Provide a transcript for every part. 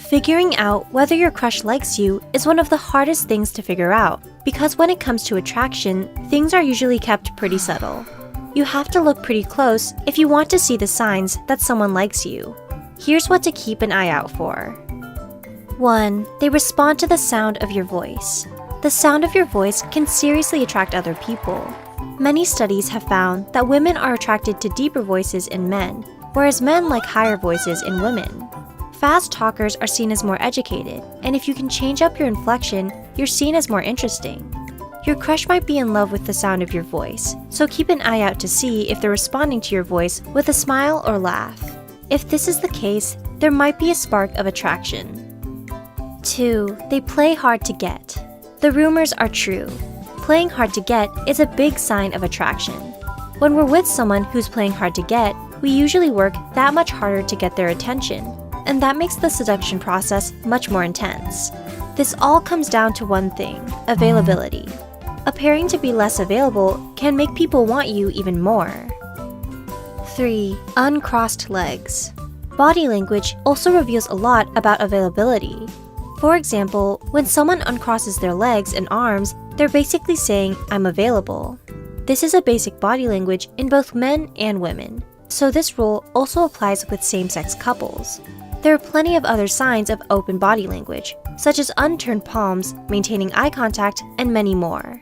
Figuring out whether your crush likes you is one of the hardest things to figure out because when it comes to attraction, things are usually kept pretty subtle. You have to look pretty close if you want to see the signs that someone likes you. Here's what to keep an eye out for. 1. They respond to the sound of your voice. The sound of your voice can seriously attract other people. Many studies have found that women are attracted to deeper voices in men, whereas men like higher voices in women. Fast talkers are seen as more educated, and if you can change up your inflection, you're seen as more interesting. Your crush might be in love with the sound of your voice, so keep an eye out to see if they're responding to your voice with a smile or laugh. If this is the case, there might be a spark of attraction. 2. They play hard to get. The rumors are true. Playing hard to get is a big sign of attraction. When we're with someone who's playing hard to get, we usually work that much harder to get their attention, and that makes the seduction process much more intense. This all comes down to one thing: availability. Appearing to be less available can make people want you even more. 3. Uncrossed legs. Body language also reveals a lot about availability. For example, when someone uncrosses their legs and arms, they're basically saying, "I'm available." This is a basic body language in both men and women, so this rule also applies with same-sex couples. There are plenty of other signs of open body language, such as unturned palms, maintaining eye contact, and many more.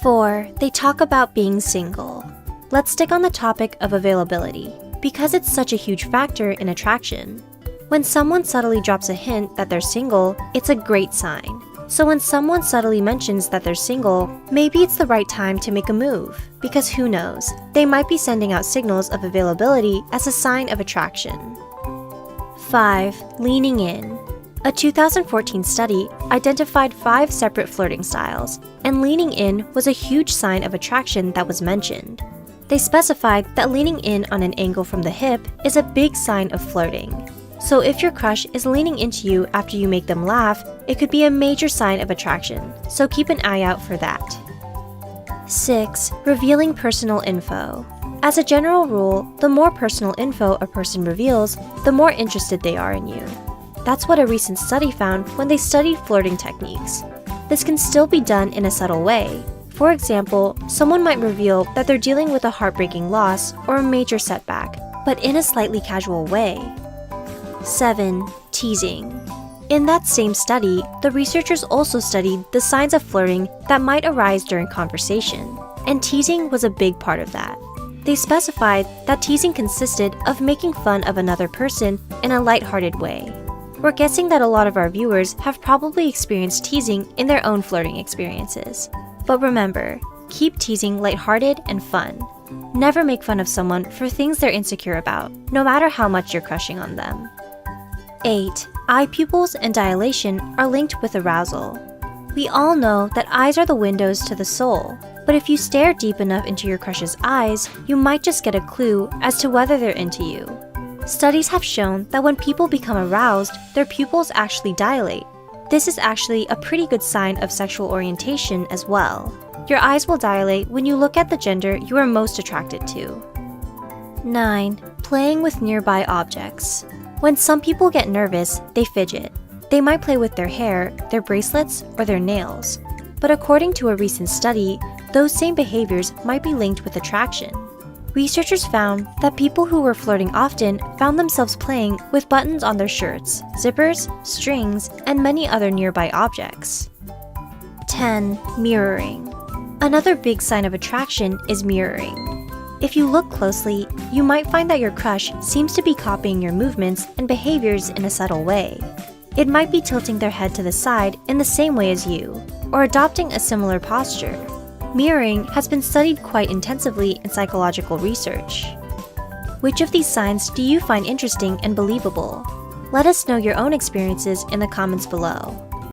4. They talk about being single. Let's stick on the topic of availability, because it's such a huge factor in attraction. When someone subtly drops a hint that they're single, it's a great sign. So when someone subtly mentions that they're single, maybe it's the right time to make a move, because who knows, they might be sending out signals of availability as a sign of attraction. 5. Leaning in. A 2014 study identified 5 separate flirting styles, and leaning in was a huge sign of attraction that was mentioned. They specified that leaning in on an angle from the hip is a big sign of flirting. So if your crush is leaning into you after you make them laugh, it could be a major sign of attraction, so keep an eye out for that. 6. Revealing personal info. As a general rule, the more personal info a person reveals, the more interested they are in you. That's what a recent study found when they studied flirting techniques. This can still be done in a subtle way. For example, someone might reveal that they're dealing with a heartbreaking loss or a major setback, but in a slightly casual way. 7. Teasing. In that same study, the researchers also studied the signs of flirting that might arise during conversation, and teasing was a big part of that. They specified that teasing consisted of making fun of another person in a lighthearted way. We're guessing that a lot of our viewers have probably experienced teasing in their own flirting experiences. But remember, keep teasing lighthearted and fun. Never make fun of someone for things they're insecure about, no matter how much you're crushing on them. 8. Eye pupils and dilation are linked with arousal. We all know that eyes are the windows to the soul, but if you stare deep enough into your crush's eyes, you might just get a clue as to whether they're into you. Studies have shown that when people become aroused, their pupils actually dilate. This is actually a pretty good sign of sexual orientation as well. Your eyes will dilate when you look at the gender you are most attracted to. 9. Playing with nearby objects. When some people get nervous, they fidget. They might play with their hair, their bracelets, or their nails. But according to a recent study, those same behaviors might be linked with attraction. Researchers found that people who were flirting often found themselves playing with buttons on their shirts, zippers, strings, and many other nearby objects. 10. Mirroring. Another big sign of attraction is mirroring. If you look closely, you might find that your crush seems to be copying your movements and behaviors in a subtle way. It might be tilting their head to the side in the same way as you, or adopting a similar posture. Mirroring has been studied quite intensively in psychological research. Which of these signs do you find interesting and believable? Let us know your own experiences in the comments below.